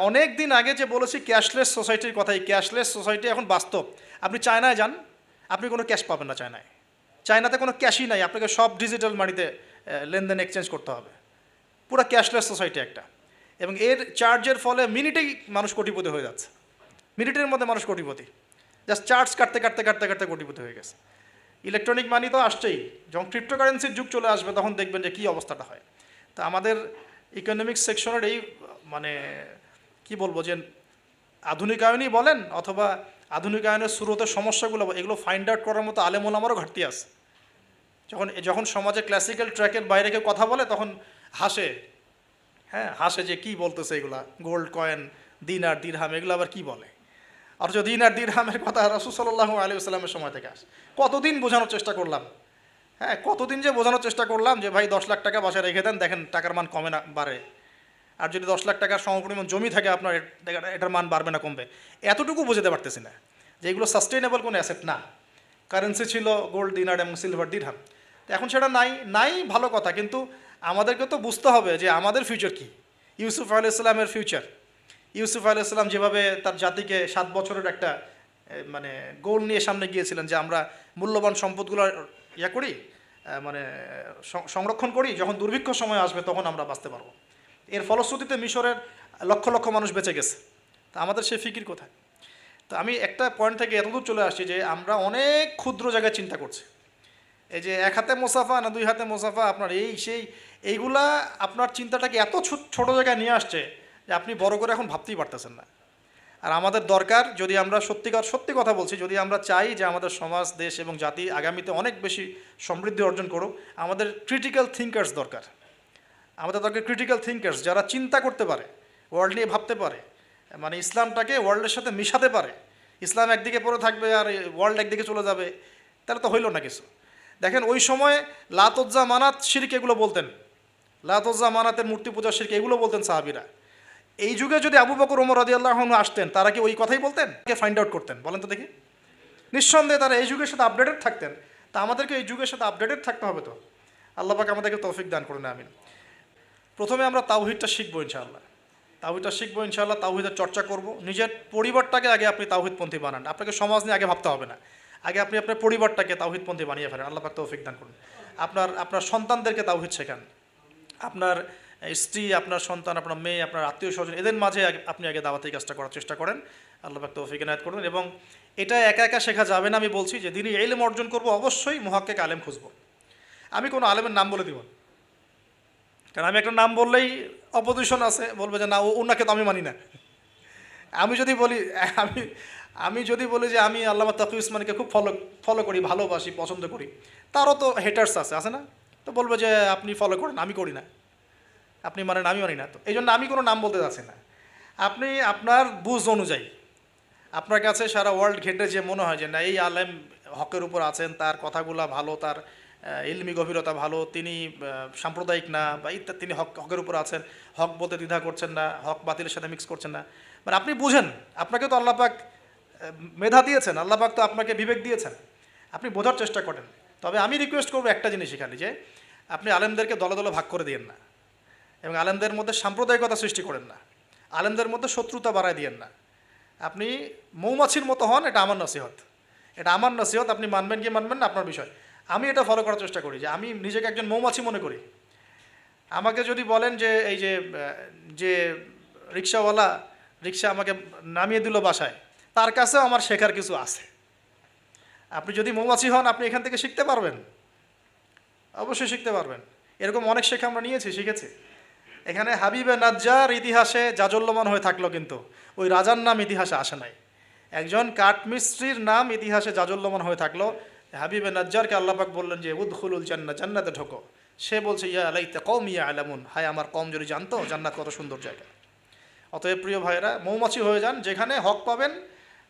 অনেক দিন আগে যে বলেছি ক্যাশলেস সোসাইটির কথা, এই ক্যাশলেস সোসাইটি এখন বাস্তব। আপনি চায়নায় যান, আপনি কোনো ক্যাশ পাবেন না চায়নায়। চায়নাতে কোনো ক্যাশই নাই, আপনাকে সব ডিজিটাল মানিতে লেনদেন এক্সচেঞ্জ করতে হবে। পুরো ক্যাশলেস সোসাইটি একটা। এবং এর চার্জের ফলে মিনিটেই মানুষ কোটিপতি হয়ে যাচ্ছে। মিনিটের মধ্যে মানুষ কোটিপতি, জাস্ট চার্জ কাটতে কাটতে কাটতে কাটতে কোটিপতি হয়ে গেছে। ইলেকট্রনিক মানি তো আসছেই, যখন ক্রিপ্টোকারেন্সির যুগ চলে আসবে তখন দেখবেন যে কী অবস্থাটা হয়। তো আমাদের ইকোনমিক্স সেকশনের এই মানে কি বলবো যে আধুনিকায়নই বলেন অথবা আধুনিকায়নের শুরুতের সমস্যাগুলো, এগুলো ফাইন্ড আউট করার মতো আলেম ওলামারও ঘাটতি আছে। যখন যখন সমাজে ক্লাসিক্যাল ট্র্যাকের বাইরে কেউ কথা বলে তখন হাসে, হ্যাঁ হাসে যে কী বলতেছে এগুলা, গোল্ড কয়েন, দিনার দিরহাম, এগুলো আবার কি বলে। অথচ দিনার দিরহামের কথা রাসূল সাল্লাল্লাহু আলাইহি ওয়াসাল্লামের সময় থেকে আসে। কতদিন বোঝানোর চেষ্টা করলাম, হ্যাঁ কতদিন যে বোঝানোর চেষ্টা করলাম যে ভাই 10 লাখ টাকা বাসায় রেখে দেন, দেখেন টাকার মান কমে না বাড়ে। আর যদি 10 লাখ টাকার সমপরিমাণ জমি থাকে আপনার, এটার মান বাড়বে না কমবে। এতটুকু বোঝাতে পারতেছি না যে এগুলো সাস্টেইনেবল কোনো অ্যাসেট না। কারেন্সি ছিল গোল্ড, দিনার এবং সিলভার, দিরহাম। তো এখন সেটা নাই, নাই ভালো কথা, কিন্তু আমাদেরকে তো বুঝতে হবে যে আমাদের ফিউচার কী। ইউসুফ আলাইহিস সালামের ফিউচার, ইউসুফ আলাইহিস সালাম যেভাবে তার জাতিকে 7 বছরের একটা মানে গোল নিয়ে সামনে গিয়েছিলেন যে আমরা মূল্যবান সম্পদগুলো করি, মানে সংরক্ষণ করি, যখন দুর্ভিক্ষ সময় আসবে তখন আমরা বাঁচতে পারবো। এর ফলশ্রুতিতে মিশরের লক্ষ লক্ষ মানুষ বেঁচে গেছে। তা আমাদের সে ফিকির কোথায়? তো আমি একটা পয়েন্ট থেকে এতদূর চলে আসছি যে আমরা অনেক ক্ষুদ্র জায়গায় চিন্তা করছি। এই যে 1 হাতে মোসাফা না 2 হাতে মোসাফা, আপনার এই সেই এইগুলা আপনার চিন্তাটাকে এত ছোট জায়গায় নিয়ে আসছে যে আপনি বড় করে এখন ভাবতেই পারতেছেন না। আর আমাদের দরকার, যদি আমরা সত্যি কথা বলছি, যদি আমরা চাই যে আমাদের সমাজ, দেশ এবং জাতি আগামীতে অনেক বেশি সমৃদ্ধি অর্জন করুক, আমাদের ক্রিটিক্যাল থিঙ্কার্স দরকার। আমাদের দরকার ক্রিটিক্যাল থিঙ্কার্স, যারা চিন্তা করতে পারে, ওয়ার্ল্ড নিয়ে ভাবতে পারে, মানে ইসলামটাকে ওয়ার্ল্ডের সাথে মিশাতে পারে। ইসলাম একদিকে পড়ে থাকবে আর ওয়ার্ল্ড একদিকে চলে যাবে, তাহলে তো হইল না কিছু। দেখেন ওই সময় লাত উজ্জা মানাত শিরক এগুলো বলতেন, লাত উজ্জা মানাতের মূর্তি পূজা শিরক এগুলো বলতেন সাহাবীরা। এই যুগে যদি আবু বকর ওমর রাদিয়াল্লাহু আনহু আসতেন, তারা কি ওই কথাই বলতেন? কে ফাইন্ড আউট করতেন বলেন তো দেখি? নিঃসন্দেহে তারা এই যুগের সাথে আপডেটেড থাকতেন। তা আমাদেরকে এই যুগের সাথে আপডেটেড থাকতে হবে। তো আল্লাহ পাক আমাদেরকে তৌফিক দান করুন, আমিন। প্রথমে আমরা তাওহীদটা শিখবো ইনশাআল্লাহ, তাওহীদটা শিখবো ইনশাআল্লাহ, তাওহীদের চর্চা করব। নিজের পরিবারটাকে আগে আপনি তাওহীদপন্থী বানান, আপনাকে সমাজ নিয়ে আগে ভাবতে হবে না। আগে আপনি আপনার পরিবারটাকে তাওহীদপন্থী বানিয়ে ফেলেন, আল্লাহ পাক তৌফিক দান করুন। আপনার সন্তানদেরকে তাওহীদ শেখান, আপনার স্ত্রী, আপনার সন্তান, আপনার মেয়ে, আপনার আত্মীয় স্বজন, এদের মাঝে আপনি আগে দাওয়াতি কাজটা করার চেষ্টা করেন। আল্লাহ পাক তৌফিক এনায়েত করুন। এবং এটা একা একা শেখা যাবে না, আমি বলছি যে দিনই ইলম অর্জন করব অবশ্যই মুহাক্কিক আলেম খুঁজব। আমি কোনো আলেমের নাম বলে দিব না, কারণ আমি একটা নাম বললেই অপোজিশন আছে, বলবে যে না ওনাকে তো আমি মানি না। আমি যদি বলি আমি আমি যদি বলি যে আমি আল্লামা তাকি উসমানীকে খুব ফলো করি, ভালোবাসি, পছন্দ করি, তারও তো হেটার্স আছে না? তো বলবে যে আপনি ফলো করেন, আমি করি না, আপনি মানেন, আমি মানি না। তো এই জন্য আমি কোনো নাম বলতে যাচ্ছি না। আপনি আপনার বুঝ অনুযায়ী, আপনার কাছে সারা ওয়ার্ল্ড ঘেটে যে মনে হয় যে না এই আলেম হকের উপর আছেন, তার কথাগুলো ভালো, তার ইলমি গভীরতা ভালো, তিনি সাম্প্রদায়িক না বা ইত্যাদি, তিনি হকের উপর আছেন, হক বলতে দ্বিধা করছেন না, হক বাতিলের সাথে মিক্স করছেন না, মানে আপনি বুঝেন, আপনাকে তো আল্লাহ পাক মেধা দিয়েছেন, আল্লাহ পাক তো আপনাকে বিবেক দিয়েছেন, আপনি বোঝার চেষ্টা করেন। তবে আমি রিকোয়েস্ট করবো একটা জিনিস এখানে, যে আপনি আলেমদেরকে দলে দলে ভাগ করে দিয়েন না, এবং আলেমদের মধ্যে সাম্প্রদায়িকতা সৃষ্টি করেন না, আলেমদের মধ্যে শত্রুতা বাড়ায় দিয়েন না। আপনি মৌমাছির মতো হন, এটা আমার নসিহত, এটা আমার নসিহত। আপনি মানবেন কি মানবেন না আপনার বিষয়। আমি এটা ফলো করার চেষ্টা করি যে আমি নিজেকে একজন মৌমাছি মনে করি। আমাকে যদি বলেন যে এই যে রিক্সাওয়ালা রিক্সা আমাকে নামিয়ে দিল বাসায়, তার কাছেও আমার শেখার কিছু আছে। আপনি যদি মৌমাছি হন, আপনি এখান থেকে শিখতে পারবেন, অবশ্যই শিখতে পারবেন। এরকম অনেক শেখা আমরা শিখেছি। এখানে হাবিবে নাজ্জার ইতিহাসে জাজল্যমান হয়ে থাকলো, কিন্তু ওই রাজার নাম ইতিহাসে আসে নাই। একজন কাঠমিস্ত্রির নাম ইতিহাসে জাজল্যমান হয়ে থাকলো। হাবিবে নাজ্জারকে আল্লাহ পাক বললেন যে উদখুলুল জান্নাত, জান্নাতে ঢোকো। সে বলছে ইয়া লাইতা কওমি ইয়ালামুন, হায় আমার কম যদি জানতো জান্নাত কত সুন্দর জায়গা। অতএব প্রিয় ভাইরা, মৌমাছি হয়ে যান, যেখানে হক পাবেন,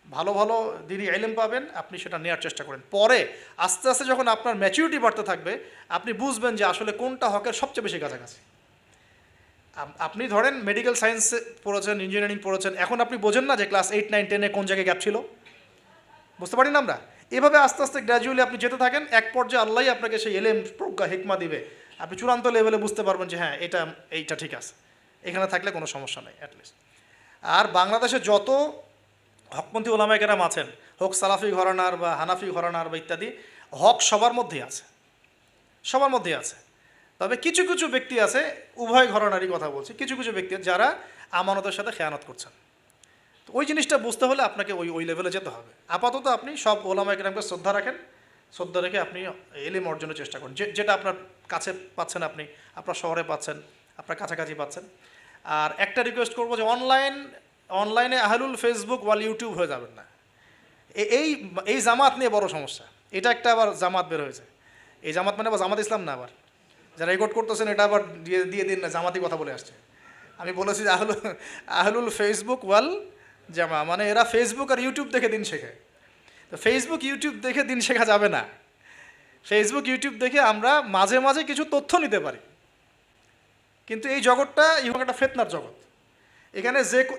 ভালো ভালো দিনই ইলম পাবেন, আপনি সেটা নেওয়ার চেষ্টা করেন। পরে আস্তে আস্তে যখন আপনার ম্যাচুরিটি বাড়তে থাকবে, আপনি বুঝবেন যে আসলে কোনটা হকের সবচেয়ে বেশি কাছাকাছি। আপনি ধরেন মেডিকেল সায়েন্স পড়েছেন, ইঞ্জিনিয়ারিং পড়েছেন, এখন আপনি বোঝেন না যে ক্লাস 8, 9, 10-এ কোন জায়গায় গ্যাপ ছিল? বুঝতে পারি না আমরা? এভাবে আস্তে আস্তে গ্র্যাজুয়ালি আপনি যেতে থাকেন, এক পর্যায়ে আল্লাহই আপনাকে সেই এলেম, প্রজ্ঞা, হিকমা দিবে। আপনি চূড়ান্ত লেভেলে বুঝতে পারবেন যে হ্যাঁ এইটা ঠিক আছে, এখানে থাকলে কোনো সমস্যা নেই অ্যাটলিস্ট। আর বাংলাদেশে যত হকপন্থী ওলামায়ে কেরাম আছেন, হোক সালাফি ঘরানার বা হানাফি ঘরানার বা ইত্যাদি, হক সবার মধ্যেই আছে, সবার মধ্যেই আছে। তবে কিছু কিছু ব্যক্তি আছে, উভয় ঘরানারই কথা বলছি, কিছু কিছু ব্যক্তি যারা আমানতের সাথে খেয়ানত করছেন। তো ওই জিনিসটা বুঝতে হলে আপনাকে ওই ওই লেভেলে যেতে হবে। আপাতত আপনি সব ওলামায়ে কেরামকে শ্রদ্ধা রাখেন, শ্রদ্ধা রেখে আপনি এলিম অর্জনের চেষ্টা করুন, যেটা আপনার কাছে পাচ্ছেন, আপনি আপনার শহরে পাচ্ছেন, আপনার কাছাকাছি পাচ্ছেন। আর একটা রিকোয়েস্ট করবো যে অনলাইনে আহলুল ফেসবুক ওয়াল ইউটিউব হয়ে যাবেন না। এই এই জামাত নিয়ে বড় সমস্যা। এটা একটা আবার জামাত বের হয়েছে, এই জামাত মানে আবার জামাত ইসলাম না, আবার যারা রেকর্ড করতেছেন এটা আবার দিয়ে দিয়ে দিন না, জামাতি কথা বলে আসছে। আমি বলেছি যে আহলুল ফেসবুক ওয়াল জামা, মানে এরা ফেসবুক আর ইউটিউব দেখে দিন শেখে। তো ফেসবুক ইউটিউব দেখে দিন শেখা যাবে না। ফেসবুক ইউটিউব দেখে আমরা মাঝে মাঝে কিছু তথ্য নিতে পারি, কিন্তু এই জগৎটা একটা ফেতনার জগৎ।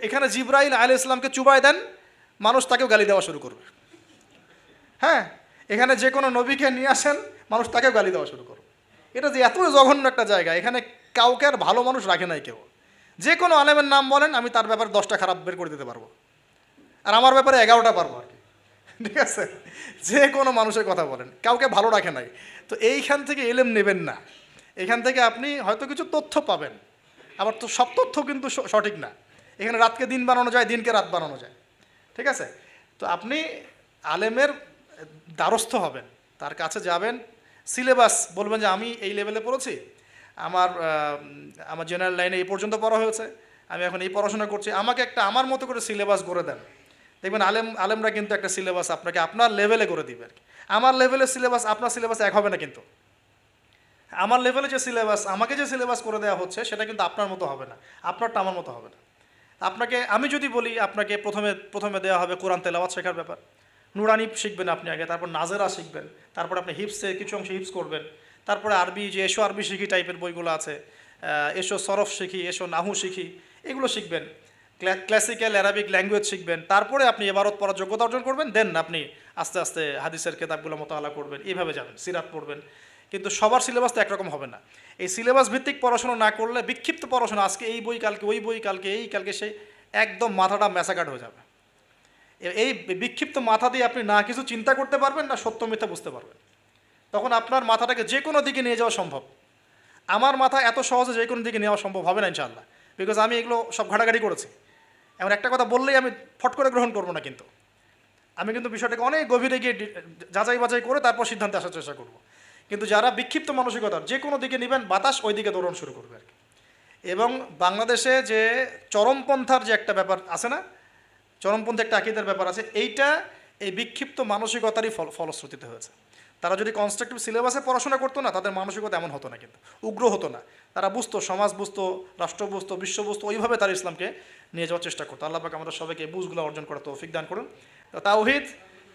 এখানে জিবরাইল আলাইহিস সালামকে চুবাই দেন, মানুষ তাকেও গালি দেওয়া শুরু করবে। হ্যাঁ, এখানে যে কোনো নবীকে নিয়ে আসেন, মানুষ তাকেও গালি দেওয়া শুরু করবে। এটা যে এত জঘন্য একটা জায়গা, এখানে কাউকে আর ভালো মানুষ রাখে নাই কেউ। যে কোনো আলেমের নাম বলেন, আমি তার ব্যাপারে 10টা খারাপ বের করে দিতে পারবো, আর আমার ব্যাপারে 11টা পারবো আর কি। ঠিক আছে, যে কোনো মানুষের কথা বলেন, কাউকে ভালো রাখে নাই। তো এইখান থেকে এলেম নেবেন না। এখান থেকে আপনি হয়তো কিছু তথ্য পাবেন, আবার তো সব তথ্য কিন্তু সঠিক না। এখানে রাতকে দিন বানানো যায়, দিনকে রাত বানানো যায়। ঠিক আছে, তো আপনি আলেমের দ্বারস্থ হবেন, তার কাছে যাবেন, সিলেবাস বলবেন যে আমি এই লেভেলে পড়েছি, আমার জেনারেল লাইনে এই পর্যন্ত পড়া হয়েছে, আমি এখন এই পড়াশোনা করছি, আমাকে একটা আমার মতো করে সিলেবাস করে দেন। দেখবেন আলেমরা কিন্তু একটা সিলেবাস আপনাকে আপনার লেভেলে করে দিবে আর কি। আমার লেভেলের সিলেবাস আপনার সিলেবাস এক হবে না, কিন্তু আমার লেভেলে যে সিলেবাস, আমাকে যে সিলেবাস করে দেওয়া হচ্ছে, সেটা কিন্তু আপনার মতো হবে না, আপনারটা আমার মতো হবে না। আপনাকে আমি যদি বলি, আপনাকে প্রথমে দেওয়া হবে কোরআন তেলাওয়াত শেখার ব্যাপার, নুরানি শিখবেন আপনি আগে, তারপর নাজেরা শিখবেন, তারপর আপনি হিপসে কিছু অংশ হিপস করবেন, তারপরে আরবি, যে এসো আরবি শিখি টাইপের বইগুলো আছে, এসো সরফ শিখি, এসো নাহু শিখি, এগুলো শিখবেন, ক্লাসিক্যাল অ্যারাবিক ল্যাঙ্গুয়েজ শিখবেন, তারপরে আপনি এবারত পড়ার যোগ্যতা অর্জন করবেন, দেন আপনি আস্তে আস্তে হাদিসের কেতাবগুলো মোতালা করবেন, এইভাবে যাবেন, সিরাত পড়বেন। কিন্তু সবার সিলেবাস তো একরকম হবে না। এই সিলেবাস ভিত্তিক পড়াশোনা না করলে, বিক্ষিপ্ত পড়াশোনা, আজকে এই বই, কালকে ওই বই, কালকে সেই, একদম মাথাটা ম্যাসাকাট হয়ে যাবে। এই বিক্ষিপ্ত মাথা দিয়ে আপনি না কিছু চিন্তা করতে পারবেন, না সত্য মিথ্যা বুঝতে পারবেন। তখন আপনার মাথাটাকে যে কোনো দিকে নিয়ে যাওয়া সম্ভব। আমার মাথা এত সহজে যে কোনো দিকে নেওয়া সম্ভব হবে না ইনশাআল্লাহ, বিকজ আমি এগুলো সব ঘাটাঘাটি করেছি। এমন একটা কথা বললেই আমি ফট করে গ্রহণ করবো না, কিন্তু আমি কিন্তু বিষয়টাকে অনেক গভীরে গিয়ে যাচাই বাছাই করে তারপর সিদ্ধান্তে আসার চেষ্টা করব। কিন্তু যারা বিক্ষিপ্ত মানসিকতার, যে কোনো দিকে নেবেন, বাতাস ওই দিকে দৌড়ানো শুরু করবে আর কি। এবং বাংলাদেশে যে চরমপন্থার যে একটা ব্যাপার আছে না, চরমপন্থী একটা আকীদার ব্যাপার আছে, এইটা এই বিক্ষিপ্ত মানসিকতারই ফলশ্রুতিতে হয়েছে। তারা যদি কনস্ট্রাকটিভ সিলেবাসে পড়াশোনা করতো না, তাদের মানসিকতা এমন হতো না, কিন্তু উগ্র হতো না। তারা বুঝতো, সমাজ বুঝতো, রাষ্ট্র বুঝতো, বিশ্ব বুঝতো, ওইভাবে তারা ইসলামকে নিয়ে যাওয়ার চেষ্টা করতো। আল্লাহ পাক আমাদের সবাইকে এই বুঝগুলো অর্জন করার তৌফিক দান করুন।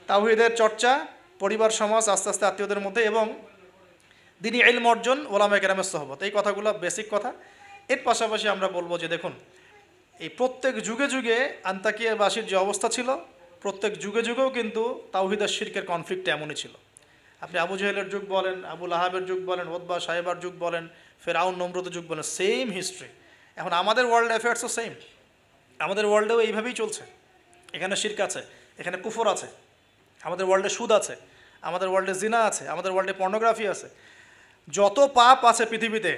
তাওহীদের চর্চা, পরিবার সমাজ, আস্তে আস্তে আত্মীয়দের মধ্যে, এবং দিনী ইলম অর্জন, ওলামায়ে কেরামের সোহবত, এই কথাগুলো বেসিক কথা। এর পাশাপাশি আমরা বলবো যে দেখুন, এই প্রত্যেক যুগে যুগে আন্তাকিয়াবাসীর যে অবস্থা ছিল, প্রত্যেক যুগে যুগেও কিন্তু তাওহীদ আর শিরকের কনফ্লিক্ট এমনই ছিল। আপনি আবু জাহেলের যুগ বলেন, আবুল আহাবের যুগ বলেন, ওতবা সাহেবার যুগ বলেন, ফেরাউন নমরুদের যুগ বলেন, সেম হিস্ট্রি। এখন আমাদের ওয়ার্ল্ড অ্যাফেয়ার্সও সেম, আমাদের ওয়ার্ল্ডেও এইভাবেই চলছে। এখানে শিরক আছে, এখানে কুফর আছে, আমাদের ওয়ার্ল্ডে সুদ আছে, আমাদের ওয়ার্ল্ডে জিনা আছে, আমাদের ওয়ার্ল্ডে পর্নোগ্রাফি আছে। যত পাপ আছে পৃথিবীতে,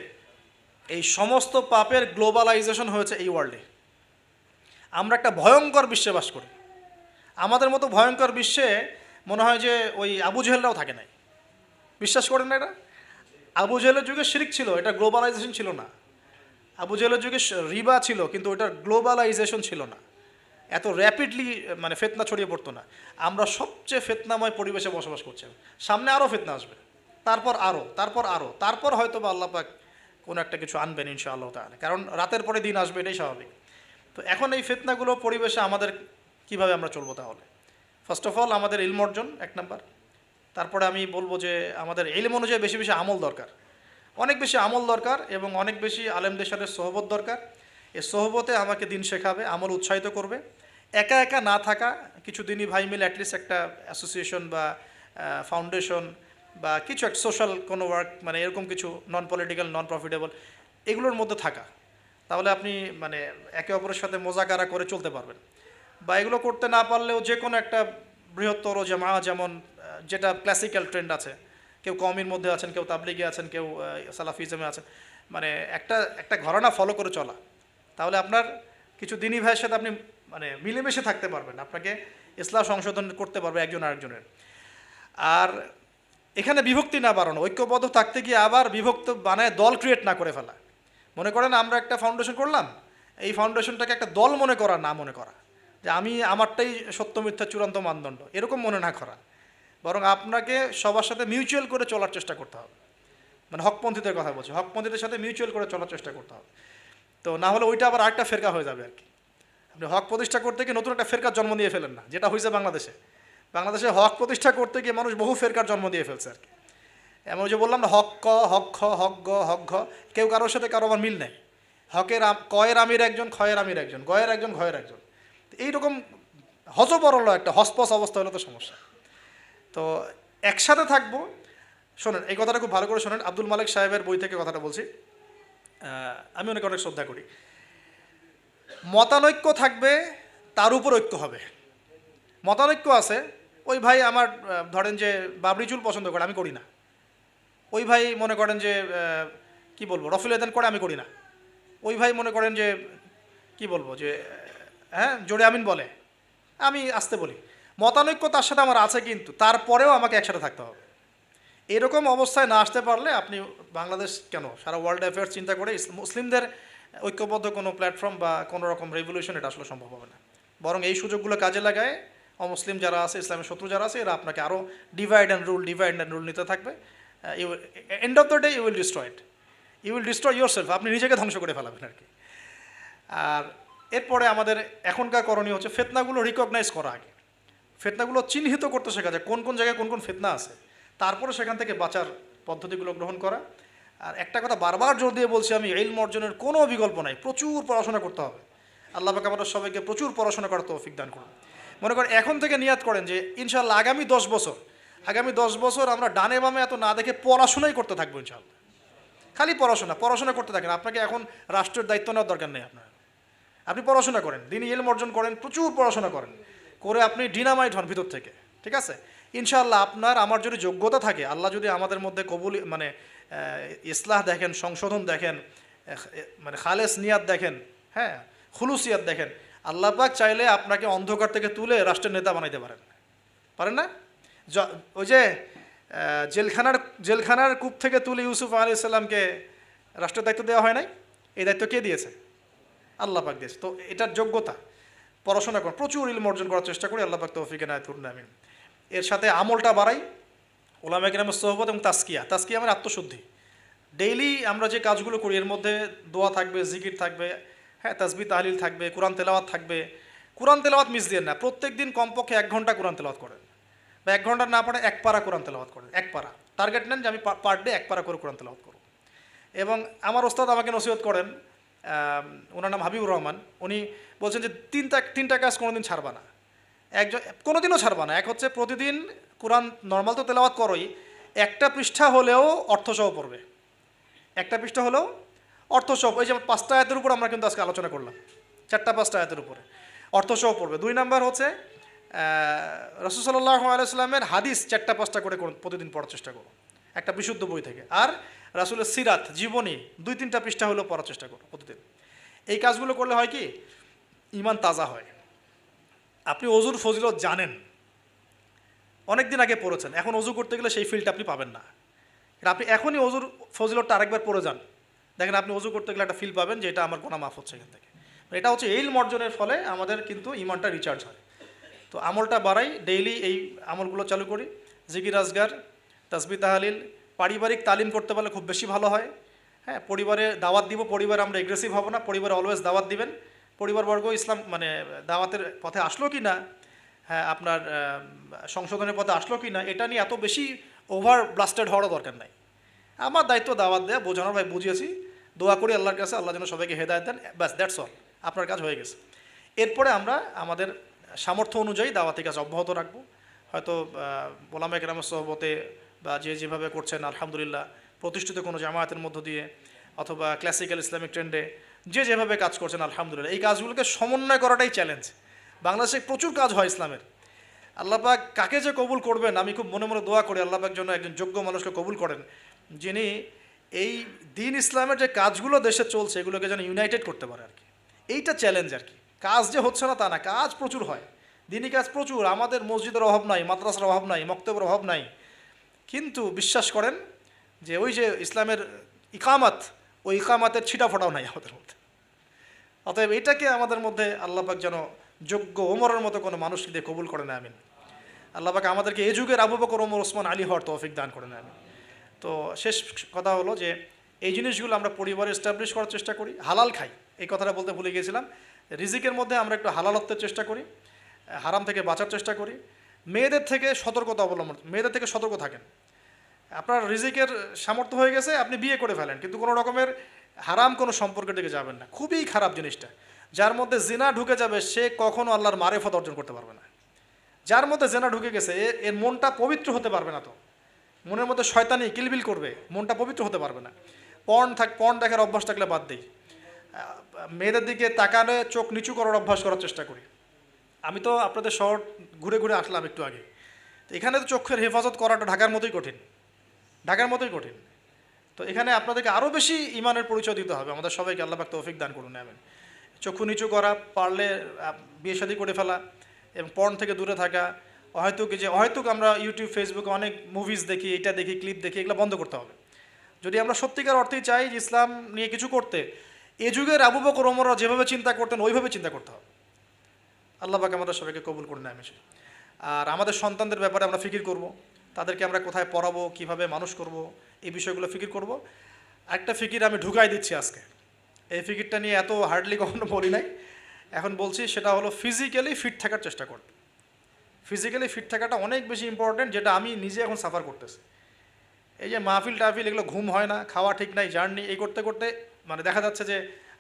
এই সমস্ত পাপের গ্লোবালাইজেশন হয়েছে এই ওয়ার্ল্ডে। আমরা একটা ভয়ঙ্কর বিশ্বে বাস করি। আমাদের মতো ভয়ঙ্কর বিশ্বে মনে হয় যে ওই আবু জেহেলরাও থাকে নাই। বিশ্বাস করেন না এটা? আবু জেহেলের যুগে শিরক ছিল, এটা গ্লোবালাইজেশন ছিল না। আবু জেহেলের যুগে রিবা ছিল, কিন্তু ওটার গ্লোবালাইজেশন ছিল না, এত র্যাপিডলি মানে ফেতনা ছড়িয়ে পড়তো না। আমরা সবচেয়ে ফেতনাময় পরিবেশে বসবাস করছি। সামনে আরও ফেতনা আসবে, তারপর হয়তো বা আল্লাহ পাক কোনো একটা কিছু আনবেন ইনশাআল্লাহ তাআলা, কারণ রাতের পরে দিন আসবে, এটাই স্বাভাবিক। তো এখন এই ফিতনাগুলো পরিবেশে আমাদের কিভাবে আমরা চলবো তাহলে? ফার্স্ট অফ অল আমাদের ইলম অর্জন এক নাম্বার। তারপরে আমি বলবো যে আমাদের ইলম অনুযায়ী বেশি বেশি আমল দরকার, অনেক বেশি আমল দরকার, এবং অনেক বেশি আলেমদের সাথে সোহবত দরকার। এই সোহবতে আমাকে দিন শেখাবে, আমল উৎসাহিত করবে। একা একা না থাকা, কিছু দিনই ভাই মিলে অ্যাটলিস্ট একটা অ্যাসোসিয়েশন বা ফাউন্ডেশন বা কিছু একটা সোশ্যাল কোনো ওয়ার্ক, মানে এরকম কিছু নন পলিটিক্যাল, নন প্রফিটেবল, এগুলোর মধ্যে থাকা। তাহলে আপনি মানে একে অপরের সাথে মোজাকারা করে চলতে পারবেন। বা এগুলো করতে না পারলেও যে কোনো একটা বৃহত্তর জামা, যেমন যেটা ক্লাসিক্যাল ট্রেন্ড আছে, কেউ কওমির মধ্যে আছেন, কেউ তাবলিগে আছেন, কেউ সালাফিজমে আছেন, মানে একটা একটা ঘরানা ফলো করে চলা, তাহলে আপনার কিছু দিনী ভাইয়ের সাথে আপনি মানে মিলেমিশে থাকতে পারবেন, আপনাকে ইসলাম সংশোধন করতে পারবে একজন আরেকজনের। আর এখানে বিভক্তি না বাড়ানো, ঐক্যবদ্ধ থাকতে গিয়ে আবার বিভক্ত বানায় দল ক্রিয়েট না করে ফেলা। মনে করেন আমরা একটা ফাউন্ডেশন করলাম, এই ফাউন্ডেশনটাকে একটা দল মনে করা, না মনে করা যে আমি আমারটাই সত্য মিথ্যা চূড়ান্ত মানদণ্ড, এরকম মনে না করা, বরং আপনাকে সবার সাথে মিউচুয়াল করে চলার চেষ্টা করতে হবে। মানে হকপন্থীদের কথা বলছি, হকপন্থীদের সাথে মিউচুয়াল করে চলার চেষ্টা করতে হবে। তো না হলে ওইটা আবার আরেকটা ফেরকা হয়ে যাবে আর কি। আপনি হক প্রতিষ্ঠা করতে গিয়ে নতুন একটা ফেরকার জন্ম দিয়ে ফেলেন না, যেটা হয়েছে বাংলাদেশে। বাংলাদেশে হক প্রতিষ্ঠা করতে গিয়ে মানুষ বহু ফেরকার জন্ম দিয়ে ফেলছে আর কি। এমন যে বললাম না, হক ক, হক খ, হক গ, হক ঘ, কেউ কারোর সাথে কারো আবার মিল নেই। হকের কয়ের আমির একজন, ক্ষয়ের আমির একজন, গয়ের একজন, ঘয়ের একজন, এইরকম হজবরল একটা হসপস অবস্থা হলে তো সমস্যা। তো একসাথে থাকবো। শোনেন, এই কথাটা খুব ভালো করে শোনেন, আব্দুল মালিক সাহেবের বই থেকে কথাটা বলছি, আমি অনেক অনেক শ্রদ্ধা করি। মতানৈক্য থাকবে, তার উপর ঐক্য হবে। মতানৈক্য আছে, ওই ভাই আমার ধরেন যে বাবরি চুল পছন্দ করে, আমি করি না। ওই ভাই মনে করেন যে কি বলবো, রফিল এদান করে, আমি করি না। ওই ভাই মনে করেন যে কি বলবো যে হ্যাঁ জোরে আমিন বলে, আমি আসতে বলি। মতানৈক্য তার সাথে আমার আছে, কিন্তু তারপরেও আমাকে একসাথে থাকতে হবে। এরকম অবস্থায় না আসতে পারলে আপনি বাংলাদেশ কেন, সারা ওয়ার্ল্ড অ্যাফেয়ার্স চিন্তা করে মুসলিমদের ঐক্যবদ্ধ কোনো প্ল্যাটফর্ম বা কোনো রকম রেভলিউশন এটা আসলে সম্ভব হবে না। বরং এই সুযোগগুলো কাজে লাগায় অমুসলিম যারা আছে, ইসলামের শত্রু যারা আছে, এরা আপনাকে আরও ডিভাইড অ্যান্ড রুল নিতে থাকবে। End of the day you will destroy it, you will destroy yourself, আপনি নিজেকে ধ্বংস করে ফেলাবেন আর কি। আর এরপরে আমাদের এখনকার করণীয় হচ্ছে ফেতনাগুলো রিকগনাইজ করা আগে, ফেতনাগুলো চিহ্নিত করতে শেখা যায়, কোন কোন জায়গায় কোন কোন ফেতনা আছে, তারপরে সেখান থেকে বাঁচার পদ্ধতিগুলো গ্রহণ করা। আর একটা কথা বারবার জোর দিয়ে বলছি আমি, ইলম অর্জনের কোনো বিকল্প নাই, প্রচুর পড়াশোনা করতে হবে। আল্লাহ পাক আমাদের সবাইকে প্রচুর পড়াশোনা করার তৌফিক দান করুন। মনে করেন এখন থেকে নিয়াত করেন যে ইনশাআল্লাহ আগামী 10 বছর আমরা ডানে বামে এত না দেখে পড়াশোনাই করতে থাকবো ইনশাআল্লাহ। খালি পড়াশোনা করতে থাকেন। আপনাকে এখন রাষ্ট্রের দায়িত্ব নেওয়ার দরকার নেই আপনার, আপনি পড়াশোনা করেন, দিনই ইলম অর্জন করেন, প্রচুর পড়াশোনা করেন, করে আপনি ডিনামাইট হন ভিতর থেকে, ঠিক আছে? ইনশাআল্লাহ আপনার আমার যদি যোগ্যতা থাকে, আল্লাহ যদি আমাদের মধ্যে কবুল মানে ইসলাহ দেখেন, সংশোধন দেখেন, মানে খালেস নিয়াত দেখেন, হ্যাঁ খুলুসিয়াত দেখেন, আল্লাহ পাক চাইলে আপনাকে অন্ধকার থেকে তুলে রাষ্ট্রের নেতা বানাইতে পারেন না? ওই যে জেলখানার কূপ থেকে তুলে ইউসুফ আলাইহিস সালামকে রাষ্ট্রের দায়িত্ব দেওয়া হয় নাই? এই দায়িত্ব কে দিয়েছে? আল্লাহ পাক দিয়েছে। তো এটার যোগ্যতা, পড়াশোনা করুন, প্রচুর ইলম অর্জন করার চেষ্টা করি, আল্লাহ পাক তৌফিক এনায়েত করুন, আমিন। এর সাথে আমলটা বাড়াই, ওলামায়ে কেরামের সোহবত এবং তাজকিয়া মানে আত্মশুদ্ধি। ডেইলি আমরা যে কাজগুলো করি এর মধ্যে দোয়া থাকবে, জিকির থাকবে, হ্যাঁ তাসবিহ তাহলিল থাকবে, কোরআন তেলাওয়াত থাকবে। কোরআন তেলাওয়াত মিস দিয়ে না, প্রত্যেক দিন কমপক্ষে 1 ঘন্টা কোরআন তেলাওয়াত করেন, বা 1 ঘন্টা না পড়ে 1 পারা কোরআন তেলাওয়াত করেন। 1 পারা টার্গেট নেন যে আমি পার ডে 1 পারা করে কোরআন তেলাওয়াত করব। এবং আমার ওস্তাদ আমাকে নসিহত করেন, ওনার নাম হাবিবুর রহমান, উনি বলছেন যে তিনটা কাজ কোনোদিন ছাড়বা না, কোনোদিনও ছাড়বা না। এক হচ্ছে প্রতিদিন কোরআন নর্মাল তো তেলাওয়াত করোই, একটা পৃষ্ঠা হলেও অর্থসহ পড়বে, একটা পৃষ্ঠা হলেও অর্থসহ। ওই যে 5টা আয়াতের উপর আমরা কিন্তু আজকে আলোচনা করলাম, 4-5টা আয়াতের উপরে অর্থসহ পড়বে। 2 নাম্বার হচ্ছে রাসূল সাল্লাল্লাহু আলাইহি ওয়াসাল্লামের হাদিস 4-5টা করে প্রতিদিন পড়ার চেষ্টা করো, একটা বিশুদ্ধ বই থেকে। আর রাসূলের সিরাত, জীবনী 2-3টা পৃষ্ঠা হলেও পড়ার চেষ্টা করো প্রতিদিন। এই কাজগুলো করলে হয় কি, ঈমান তাজা হয়। আপনি অজুর ফজিলত জানেন, অনেক দিন আগে পড়েছেন, এখন অজু করতে গেলে সেই ফিলটা আপনি পাবেন না। আপনি এখনই অজুর ফজিলতটা আরেকবার পড়ে যান, দেখেন আপনি অজু করতে গেলে একটা ফিল পাবেন যে এটা আমার গুনাহ মাফ হচ্ছে এখান থেকে। এটা হচ্ছে ইলম অর্জনের ফলে আমাদের কিন্তু ঈমানটা রিচার্জ হয়। তো আমলটা বাড়াই, ডেইলি এই আমলগুলো চালু করি, জিকির আজগার, তাসবিহ তাহলিল। পারিবারিক তালিম করতে পারলে খুব বেশি ভালো হয়। হ্যাঁ, পরিবারে দাওয়াত দিব, পরিবারে আমরা এগ্রেসিভ হব না, পরিবারে অলওয়েজ দাওয়াত দিবেন। পরিবারবর্গ ইসলাম মানে দাওয়াতের পথে আসলো কি না, হ্যাঁ আপনার সংশোধনের পথে আসলো কি না, এটা নিয়ে এত বেশি ওভার ব্লাস্টেড হওয়ারও দরকার নাই। আমার দায়িত্ব দাওয়াত দেয়া, বোঝানোর, ভাই বুঝিয়েছি, দোয়া করি আল্লাহর কাছে, আল্লাহ যেন সবাইকে হেদায়েত দেন, ব্যাস দ্যাটস অল, আপনার কাজ হয়ে গেছে। এরপরে আমরা আমাদের সামর্থ্য অনুযায়ী দাওয়াতি কাজ অব্যাহত রাখবো। হয়তো ওলামায়ে কেরামের সোহবতে বা যে যেভাবে করছেন আলহামদুলিল্লাহ, প্রতিষ্ঠিত কোনো জামায়াতের মধ্য দিয়ে, অথবা ক্লাসিক্যাল ইসলামিক ট্রেন্ডে যে যেভাবে কাজ করছেন আলহামদুলিল্লাহ। এই কাজগুলোকে সমন্বয় করাটাই চ্যালেঞ্জ। বাংলাদেশে প্রচুর কাজ হয় ইসলামের। আল্লাহ পাক কাকে যে কবুল করবেন, আমি খুব মনে মনে দোয়া করি আল্লাহ পাক যেন একজন যোগ্য মানুষকে কবুল করেন, যিনি এই দিন ইসলামের যে কাজগুলো দেশে চলছে এগুলোকে যেন ইউনাইটেড করতে পারে আর কি। এইটা চ্যালেঞ্জ আর কি। কাজ যে হচ্ছে না তা না, কাজ প্রচুর হয়, দিনই কাজ প্রচুর। আমাদের মসজিদের অভাব নাই, মাদ্রাসার অভাব নাই, মক্তবের অভাব নাই, কিন্তু বিশ্বাস করেন যে ওই যে ইসলামের ইকামাত, ওই ইকামাতের ছিটাফোটাও নাই আমাদের মধ্যে। অতএব এটাকে আমাদের মধ্যে আল্লাহ পাক যেন যোগ্য ওমরের মতো কোনো মানুষকে দিয়ে কবুল করে না, আমিন। আল্লাহ পাক আমাদেরকে এই যুগের আবু বকর, ওমর, ওসমান, আলী হওয়ার তৌফিক দান করে না, আমিন। তো শেষ কথা হলো যে এই জিনিসগুলো আমরা পরিবারে এস্টাবলিশ করার চেষ্টা করি, হালাল খাই, এই কথাটা বলতে ভুলে গিয়েছিলাম। রিজিকের মধ্যে আমরা একটু হালালত্বের চেষ্টা করি, হারাম থেকে বাঁচার চেষ্টা করি। মেয়েদের থেকে সতর্কতা অবলম্বন, মেয়েদের থেকে সতর্ক থাকেন। আপনার রিজিকের সামর্থ্য হয়ে গেছে, আপনি বিয়ে করে ফেলেন, কিন্তু কোনো রকমের হারাম কোনো সম্পর্কের দিকে যাবেন না। খুবই খারাপ জিনিসটা। যার মধ্যে জিনা ঢুকে যাবে সে কখনো আল্লাহর মারেফত অর্জন করতে পারবে না। যার মধ্যে জিনা ঢুকে গেছে এর মনটা পবিত্র হতে পারবে না। তো মনের মধ্যে শয়তানি কিলবিল করবে, মনটা পবিত্র হতে পারবে না। পর্ন দেখার অভ্যাস থাকলে বাদ দেই। মেয়েদের দিকে তাকালে চোখ নিচু করার অভ্যাস করার চেষ্টা করি। আমি তো আপনাদের শহর ঘুরে ঘুরে আসলাম একটু আগে, তো এখানে তো চোখের হেফাজত করাটা ঢাকার মতোই কঠিন, ঢাকার মতোই কঠিন। তো এখানে আপনাদেরকে আরও বেশি ইমানের পরিচয় দিতে হবে। আমাদের সবাইকে আল্লাহ পাক তৌফিক দান করুন, আমিন। চক্ষু নিচু করা, পারলে বিয়ে শাদী করে ফেলা এবং পর্ন থেকে দূরে থাকা। অহেতুক আমরা ইউটিউব, ফেসবুকে অনেক মুভিজ দেখি, এটা দেখি, ক্লিপ দেখি, এগুলো বন্ধ করতে হবে। যদি আমরা সত্যিকার অর্থেই চাই যে ইসলাম নিয়ে কিছু করতে, এ যুগের আবু বকর, ওমররা যেভাবে চিন্তা করতেন ওইভাবে চিন্তা করতে হবে। আল্লাহ পাক আমাদের সবাইকে কবুল করুন, আমিন। আর আমাদের সন্তানদের ব্যাপারে আমরা ফিকির করব, তাদেরকে আমরা কোথায় পড়াবো, কিভাবে মানুষ করব, এই বিষয়গুলো ফিকির করব। একটা ফিকির আমি ঢুকাই দিচ্ছি আজকে, এই ফিকিরটা নিয়ে এত হার্ডলি কখনো বলি নাই, এখন বলছি। সেটা হলো ফিজিক্যালি ফিট থাকার চেষ্টা করবে। ফিজিক্যালি ফিট থাকাটা অনেক বেশি ইম্পর্টেন্ট, যেটা আমি নিজে এখন সাফার করতেছি। এই যে মাহফিল টাহফিল এগুলো, ঘুম হয় না, খাওয়া ঠিক নাই, জার্নি এই করতে করতে মানে দেখা যাচ্ছে যে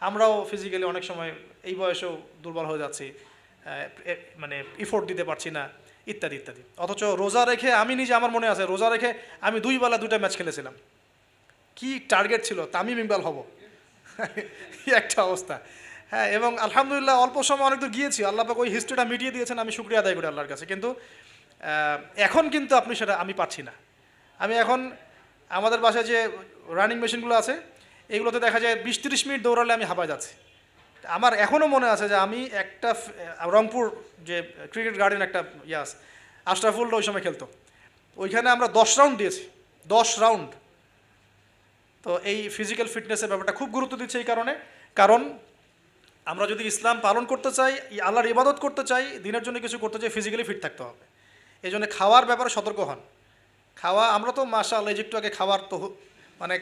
আমরাও ফিজিক্যালি অনেক সময় এই বয়সেও দুর্বল হয়ে যাচ্ছি, মানে ইফোর্ট দিতে পারছি না, ইত্যাদি ইত্যাদি। অথচ রোজা রেখে আমি নিজে, আমার মনে আছে রোজা রেখে আমি 2 বেলা 2টা ম্যাচ খেলেছিলাম। কি টার্গেট ছিল, তামিম ইকবাল হব, কি একটা অবস্থা। হ্যাঁ, এবং আলহামদুলিল্লাহ অল্প সময় অনেক দূর গিয়েছি। আল্লাহ পাক ওই হিস্ট্রিটা মিটিয়ে দিয়েছেন, আমি শুকরিয়া আদায় করি আল্লাহর কাছে। কিন্তু এখন কিন্তু আপনি সেটা আমি পাচ্ছি না। আমি এখন আমাদের বাসায় যে রানিং মেশিনগুলো আছে এগুলোতে দেখা যায় 20-30 মিনিট দৌড়ালে আমি হাঁপায় যাচ্ছি। আমার এখনও মনে আছে যে আমি একটা রংপুর যে ক্রিকেট গার্ডেন একটা ইয়াস আশরাফুল ওই সময় খেলতো, ওইখানে আমরা 10 রাউন্ড দিয়েছি, 10 রাউন্ড। তো এই ফিজিক্যাল ফিটনেসের ব্যাপারটা খুব গুরুত্ব দিচ্ছে এই কারণে, কারণ আমরা যদি ইসলাম পালন করতে চাই, আল্লাহর ইবাদত করতে চাই, দিনের জন্য কিছু করতে চাই, ফিজিক্যালি ফিট থাকতে হবে। এই জন্য খাওয়ার ব্যাপারে সতর্ক হন। খাওয়া, আমরা তো মাশাআল্লাহ একটু আগে খাবার তো মানে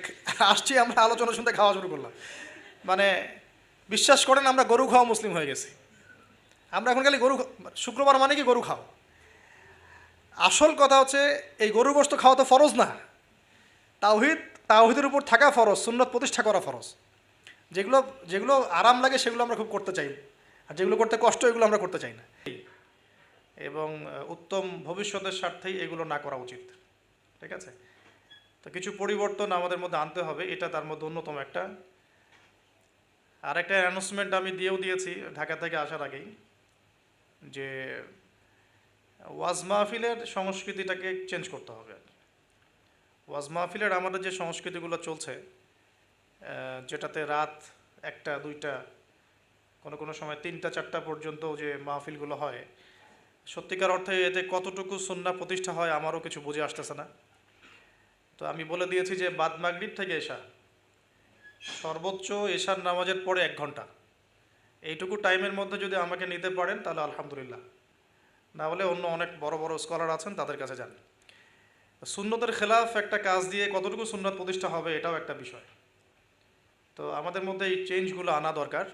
আসছি, আমরা আলোচনা শুনতে খাওয়া শুরু করলাম। মানে বিশ্বাস করেন আমরা গরু খাওয়া মুসলিম হয়ে গেছি। আমরা এখন খালি গরু, শুক্রবার মানে কি গরু খাও। আসল কথা হচ্ছে এই গরু গোশত খাওয়া তো ফরজ না, তাওহীদের উপর থাকা ফরজ, সুন্নত প্রতিষ্ঠা করা ফরজ। যেগুলো যেগুলো আরাম লাগে সেগুলো আমরা খুব করতে চাই, আর যেগুলো করতে কষ্ট এগুলো আমরা করতে চাই না। এবং উত্তম ভবিষ্যতের স্বার্থেই এগুলো না করা উচিত, ঠিক আছে। তো কিছু পরিবর্তন আমাদের মধ্যে আনতে হবে, এটা তার মধ্যে অন্যতম একটা। আর একটা অ্যানাউন্সমেন্ট আমি দিয়েছি ঢাকা থেকে আসার আগেই, যে ওয়াজ মাহফিলের সংস্কৃতিটাকে চেঞ্জ করতে হবে। ওয়াজ মাহফিলের আমাদের যে সংস্কৃতিগুলো চলছে, যেটাতে রাত 1টা 2টা, কোনো সময় 3টা 4টা পর্যন্ত যে মাহফিলগুলো হয়, সত্যিকার অর্থে এতে কতটুকু সুন্নাহ প্রতিষ্ঠা হয় আমারও কিছু বুঝে আসতেছে না। তো আমি বলে দিয়েছি যে বাদ মাগরিব থেকে এশা, সর্বোচ্চ এশার নামাজের পরে 1 ঘন্টা, এইটুকু টাইমের মধ্যে যদি আমাকে নিতে পারেন তাহলে আলহামদুলিল্লাহ, না হলে অন্য অনেক বড় বড় স্কলার আছেন তাদের কাছে যান। সুন্নতের খেলাফ একটা কাজ দিয়ে কতটুকু সুন্নাত প্রতিষ্ঠা হবে এটাও একটা বিষয়। তো আমাদের মধ্যে এই চেঞ্জগুলো আনা দরকার।